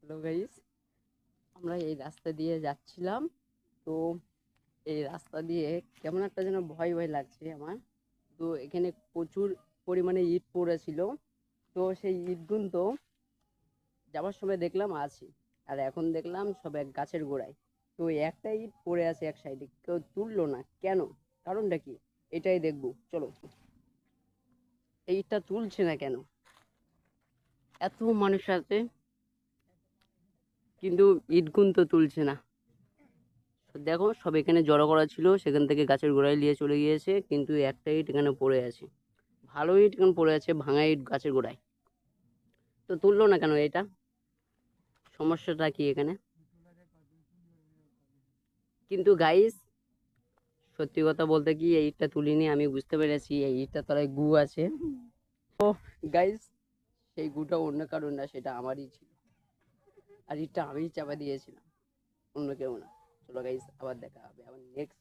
Hello guys, আমরা এই রাস্তা দিয়ে যাচ্ছিলাম। তো এই রাস্তা দিয়ে কেমন একটা যেন ভয় ভয় লাগছে আমার। তো এখানে প্রচুর পরিমাণে ইট পড়েছিল। তো সেই ইটগুলো তো যাওয়ার সময় দেখলাম আছে, আর এখন দেখলাম সব এক গাছের গোড়ায়। তো একটা ইট পড়ে আছে এক সাইডে, কেউ তুললো না কেন? কারণটা কি? এটাই দেখবো, চলো। এই ইটটা তুলছে না কেন? এত মানুষ আছে কিন্তু ইটগুলো তো তুলছে না। দেখো সব এখানে জড়ো করা ছিল, সেখান থেকে গাছের গোড়ায় নিয়ে চলে গিয়েছে, কিন্তু একটা ইট এখানে পড়ে আছে। ভালো ইট এখানে পড়ে আছে, ভাঙা ইট গাছের গোড়ায়। তো তুললো না কেন এটা? সমস্যাটা কি এখানে? কিন্তু গাইস, সত্যি কথা বলতে কি, এই ইটটা তুলিনি, আমি বুঝতে পেরেছি এই ইটটা তলায় গু আছে। তো গাইস, সেই গুটা অন্য কারণ না, সেটা আমারই ছিল। আর ইটটা আমিই চাপা দিয়েছিলাম, অন্য কেউ না। চলো গাইস, আবার দেখা হবে আবার নেক্সট